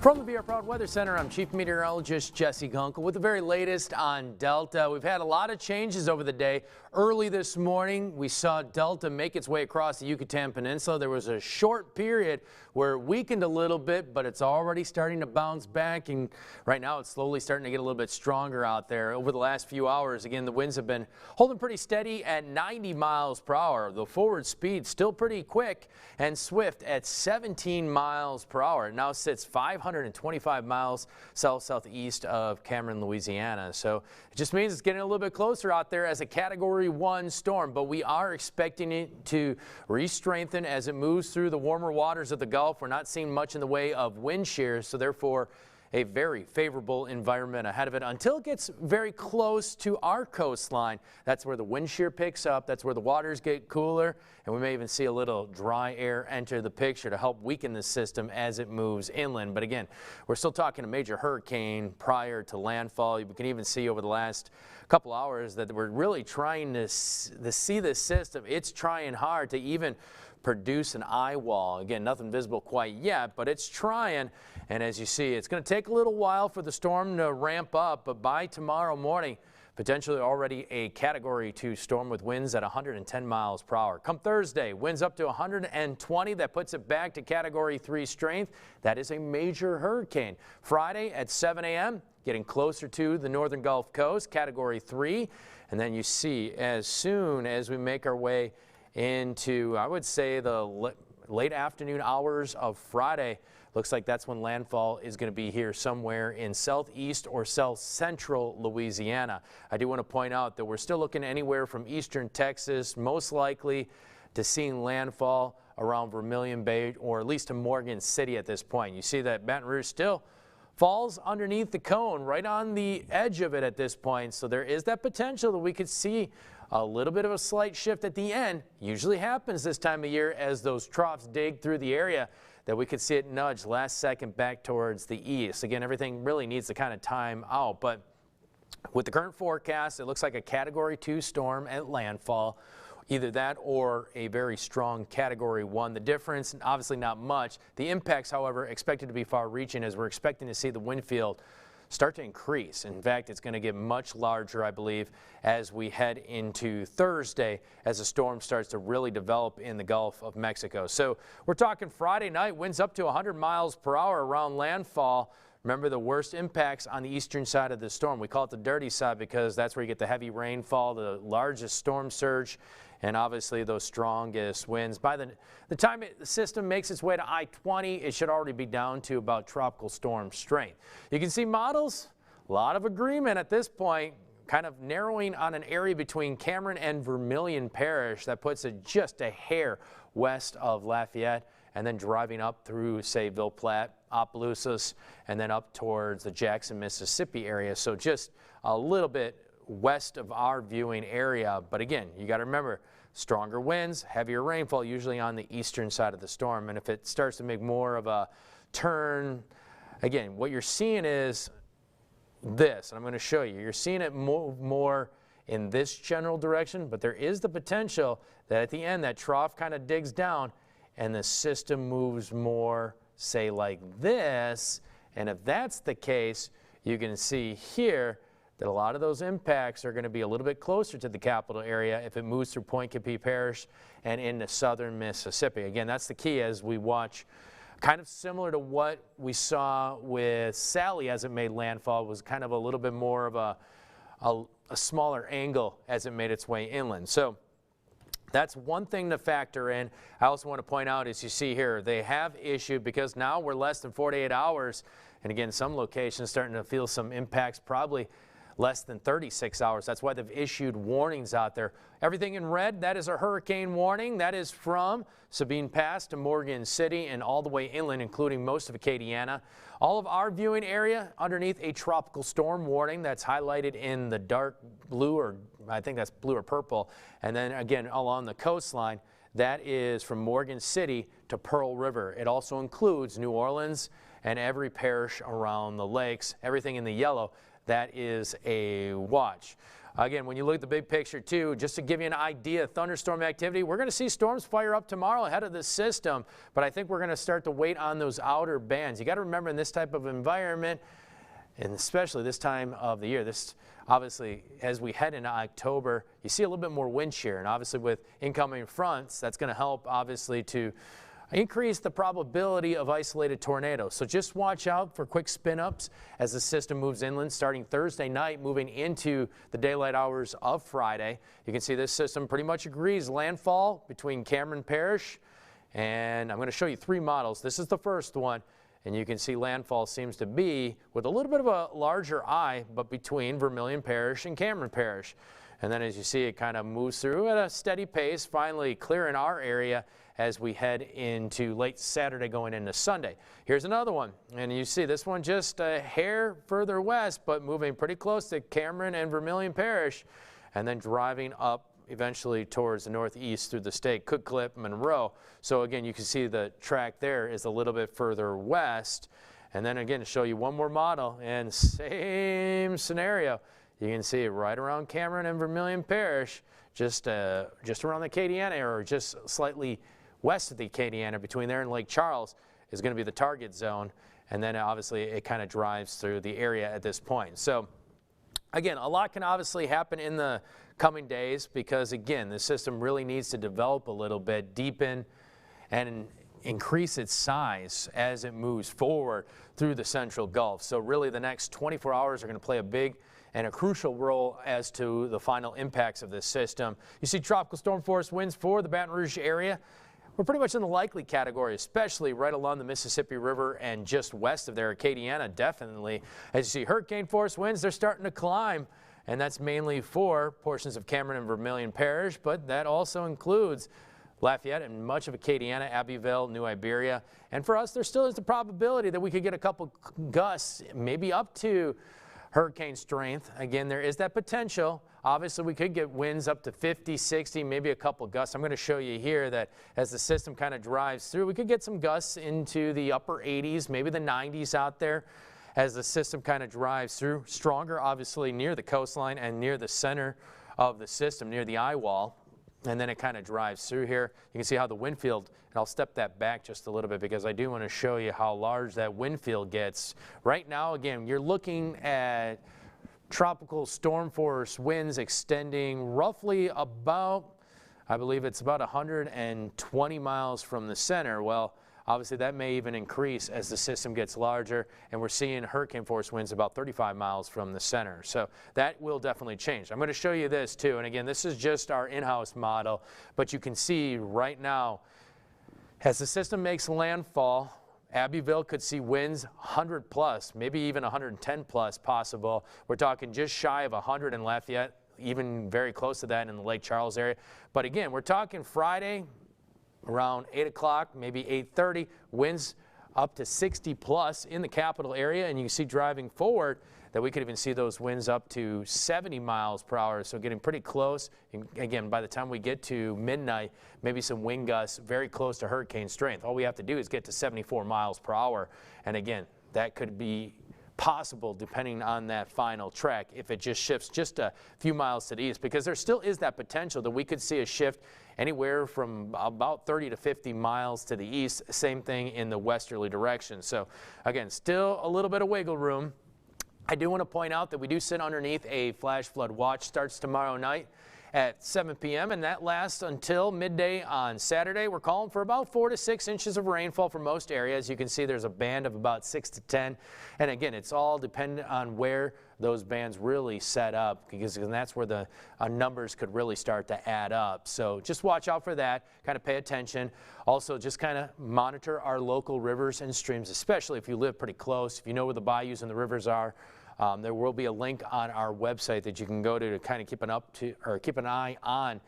From the BR Proud Weather Center, I'm Chief Meteorologist Jesse Gunkel with the very latest on Delta. We've had a lot of changes over the day. Early this morning, we saw Delta make its way across the Yucatan Peninsula. There was a short period where it weakened a little bit, but it's already starting to bounce back, and right now it's slowly starting to get a little bit stronger out there. Over the last few hours, again, the winds have been holding pretty steady at 90 miles per hour. The forward speed still pretty quick and swift at 17 miles per hour. It now sits 525 miles southeast of Cameron, Louisiana. So it just means it's getting a little bit closer out there as a Category 1 storm, but we are expecting it to re-strengthen as it moves through the warmer waters of the Gulf. We're not seeing much in the way of wind shears, so therefore a very favorable environment ahead of it until it gets very close to our coastline. That's where the wind shear picks up. That's where the waters get cooler, and we may even see a little dry air enter the picture to help weaken the system as it moves inland. But again, we're still talking a major hurricane prior to landfall. You can even see over the last couple hours that we're really trying to see this system. It's trying hard to even produce an eye wall. Again, nothing visible quite yet, but it's trying. And as you see, it's going to take a little while for the storm to ramp up, but by tomorrow morning, potentially already a Category 2 storm with winds at 110 miles per hour. Come Thursday, winds up to 120. That puts it back to Category 3 strength. That is a major hurricane. Friday at 7 a.m., getting closer to the northern Gulf Coast, Category 3. And then you see, as soon as we make our way into, I would say, the late afternoon hours of Friday, looks like that's when landfall is going to be here somewhere in southeast or south central Louisiana. I do want to point out that we're still looking anywhere from eastern Texas, most likely to seeing landfall around Vermilion Bay or at least to Morgan City at this point. You see that Baton Rouge still falls underneath the cone, right on the edge of it at this point. So there is that potential that we could see a little bit of a slight shift at the end. Usually happens this time of year as those troughs dig through the area, that we could see it nudge last second back towards the east. Again, everything really needs to kind of time out, but with the current forecast, it looks like a Category 2 storm at landfall. Either that or a very strong Category 1. The difference, obviously not much. The impacts, however, expected to be far-reaching as we're expecting to see the wind field start to increase. In fact, it's going to get much larger, I believe, as we head into Thursday as the storm starts to really develop in the Gulf of Mexico. So we're talking Friday night, winds up to 100 miles per hour around landfall. Remember, the worst impacts on the eastern side of the storm. We call it the dirty side because that's where you get the heavy rainfall, the largest storm surge, and obviously those strongest winds. By the time the system makes its way to I-20, it should already be down to about tropical storm strength. You can see models, a lot of agreement at this point, kind of narrowing on an area between Cameron and Vermilion Parish. That puts it just a hair west of Lafayette, and then driving up through, say, Ville Platte, Opelousas, and then up towards the Jackson, Mississippi area. So just a little bit west of our viewing area. But again, you got to remember, stronger winds, heavier rainfall, usually on the eastern side of the storm. And if it starts to make more of a turn, again, what you're seeing is this, and I'm going to show you. You're seeing it move more in this general direction, but there is the potential that at the end that trough kind of digs down and the system moves more, say, like this. And if that's the case, you can see here that a lot of those impacts are going to be a little bit closer to the capital area if it moves through Point Capee Parish and into southern Mississippi. Again, that's the key as we watch. Kind of similar to what we saw with Sally as it made landfall, was kind of a little bit more of a smaller angle as it made its way inland. So that's one thing to factor in. I also want to point out, as you see here, they have issued, because now we're less than 48 hours, and again, some locations starting to feel some impacts, probably less than 36 hours. That's why they've issued warnings out there. Everything in red, that is a hurricane warning. That is from Sabine Pass to Morgan City and all the way inland, including most of Acadiana. All of our viewing area underneath a tropical storm warning that's highlighted in the dark blue, or I think that's blue or purple. And then again, along the coastline, that is from Morgan City to Pearl River. It also includes New Orleans and every parish around the lakes. Everything in the yellow, that is a watch. Again, when you look at the big picture too, just to give you an idea, thunderstorm activity, we're going to see storms fire up tomorrow ahead of this system, but I think we're going to start to wait on those outer bands. You got to remember in this type of environment, and especially this time of the year, this obviously as we head into October, you see a little bit more wind shear, and obviously with incoming fronts, that's going to help obviously to increase the probability of isolated tornadoes. So just watch out for quick spin-ups as the system moves inland starting Thursday night, moving into the daylight hours of Friday. You can see this system pretty much agrees landfall between Cameron Parish, and I'm going to show you 3 models. This is the first one, and you can see landfall seems to be with a little bit of a larger eye, but between Vermilion Parish and Cameron Parish. And then as you see, it kind of moves through at a steady pace, finally clearing our area as we head into late Saturday going into Sunday. Here's another one, and you see this one just a hair further west, but moving pretty close to Cameron and Vermilion Parish, and then driving up eventually towards the northeast through the state, could clip Monroe. So again, you can see the track there is a little bit further west. And then again, to show you one more model, and same scenario. You can see it right around Cameron and Vermilion Parish, just around the Acadiana area, or just slightly west of the Acadiana, between there and Lake Charles, is going to be the target zone. And then obviously it kind of drives through the area at this point. So again, a lot can obviously happen in the coming days because again, the system really needs to develop a little bit, deepen, and increase its size as it moves forward through the Central Gulf. So really the next 24 hours are going to play a big and a crucial role as to the final impacts of this system. You see tropical storm force winds for the Baton Rouge area. We're pretty much in the likely category, especially right along the Mississippi River and just west of there, Acadiana, definitely. As you see hurricane force winds, they're starting to climb, and that's mainly for portions of Cameron and Vermilion Parish, but that also includes Lafayette and much of Acadiana, Abbeville, New Iberia. And for us, there still is the probability that we could get a couple gusts, maybe up to hurricane strength. Again, there is that potential. Obviously, we could get winds up to 50, 60, maybe a couple gusts. I'm going to show you here that as the system kind of drives through, we could get some gusts into the upper 80s, maybe the 90s out there as the system kind of drives through. Stronger, obviously, near the coastline and near the center of the system, near the eye wall. And then it kind of drives through here. You can see how the wind field, and I'll step that back just a little bit because I do want to show you how large that wind field gets. Right now, again, you're looking at tropical storm force winds extending roughly about, I believe it's about 120 miles from the center. Well, obviously that may even increase as the system gets larger, and we're seeing hurricane force winds about 35 miles from the center. So that will definitely change. I'm going to show you this too, and again, this is just our in-house model, but you can see right now as the system makes landfall, Abbeville could see winds 100 plus, maybe even 110 plus possible. We're talking just shy of 100 in Lafayette, even very close to that in the Lake Charles area. But again, we're talking Friday around 8 o'clock, maybe 8:30, winds up to 60 plus in the capital area, and you can see driving forward that we could even see those winds up to 70 miles per hour, so getting pretty close. And again, by the time we get to midnight, maybe some wind gusts very close to hurricane strength. All we have to do is get to 74 miles per hour, and again, that could be possible depending on that final track if it just shifts just a few miles to the east, because there still is that potential that we could see a shift anywhere from about 30 to 50 miles to the east. Same thing in the westerly direction. So again, still a little bit of wiggle room. I do want to point out that we do sit underneath a flash flood watch. Starts tomorrow night at 7 p.m. and that lasts until midday on Saturday. We're calling for about 4 to 6 inches of rainfall for most areas. You can see there's a band of about 6 to 10. And again, it's all dependent on where those bands really set up, because that's where the numbers could really start to add up. So just watch out for that, kind of pay attention. Also, just kind of monitor our local rivers and streams, especially if you live pretty close, if you know where the bayous and the rivers are. There will be a link on our website that you can go to kind of keep an eye on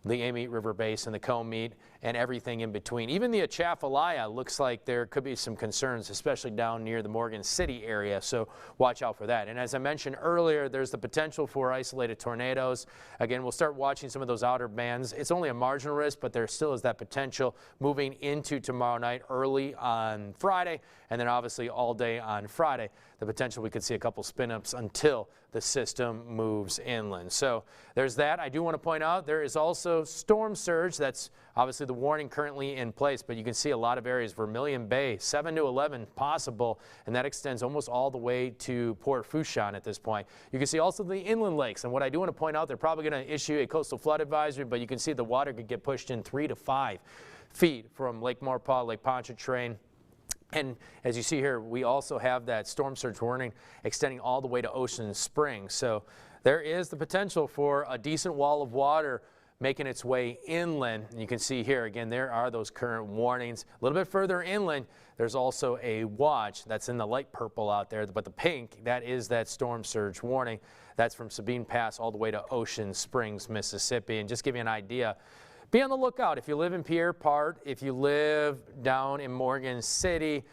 the Amite River Basin, the Combe Meet, and everything in between. Even the Atchafalaya looks like there could be some concerns, especially down near the Morgan City area, so watch out for that. And as I mentioned earlier, there's the potential for isolated tornadoes. Again, we'll start watching some of those outer bands. It's only a marginal risk, but there still is that potential moving into tomorrow night, early on Friday, and then obviously all day on Friday. The potential we could see a couple spin-ups until the system moves inland. So there's that. I do want to point out there is also storm surge. That's obviously the warning currently in place, but you can see a lot of areas. Vermilion Bay, 7 to 11 possible, and that extends almost all the way to Port Fourchon at this point. You can see also the inland lakes, and what I do want to point out, they're probably going to issue a coastal flood advisory, but you can see the water could get pushed in 3 to 5 feet from Lake Maurepas, Lake Pontchartrain. And as you see here, we also have that storm surge warning extending all the way to Ocean Springs. So there is the potential for a decent wall of water making its way inland. And you can see here, again, there are those current warnings. A little bit further inland, there's also a watch that's in the light purple out there, but the pink, that is that storm surge warning. That's from Sabine Pass all the way to Ocean Springs, Mississippi. And just give you an idea, be on the lookout if you live in Pierre Part, if you live down in Morgan City,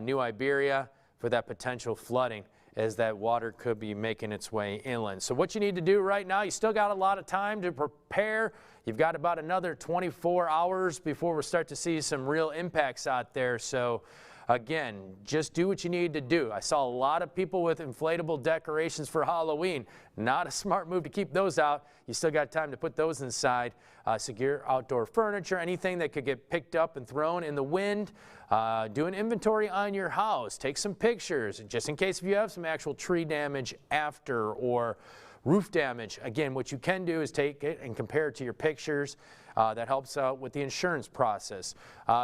New Iberia, for that potential flooding, as that water could be making its way inland. So what you need to do right now, you still got a lot of time to prepare. You've got about another 24 hours before we start to see some real impacts out there. So again, just do what you need to do. I saw a lot of people with inflatable decorations for Halloween. Not a smart move to keep those out. You still got time to put those inside. Secure outdoor furniture, anything that could get picked up and thrown in the wind. Do an inventory on your house. Take some pictures, just in case if you have some actual tree damage after or roof damage. Again, what you can do is take it and compare it to your pictures. That helps out with the insurance process.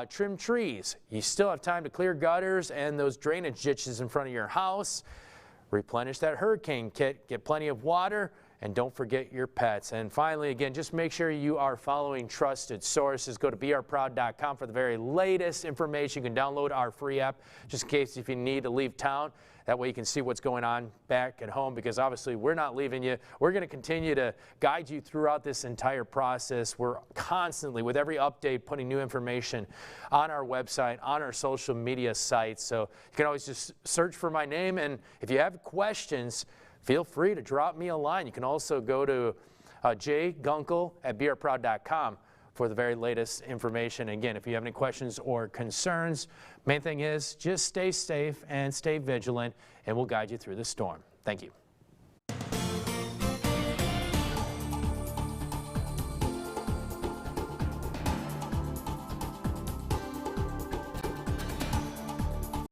Trim trees. You still have time to clear gutters and those drainage ditches in front of your house. Replenish that hurricane kit. Get plenty of water. And don't forget your pets. And finally, again, just make sure you are following trusted sources. Go to beourproud.com for the very latest information. You can download our free app just in case if you need to leave town. That way you can see what's going on back at home, because obviously we're not leaving you. We're going to continue to guide you throughout this entire process. We're constantly, with every update, putting new information on our website, on our social media sites. So you can always just search for my name. And if you have questions, feel free to drop me a line. You can also go to jgunkel@beourproud.com for the very latest information. Again, if you have any questions or concerns, main thing is just stay safe and stay vigilant, and we'll guide you through the storm. Thank you.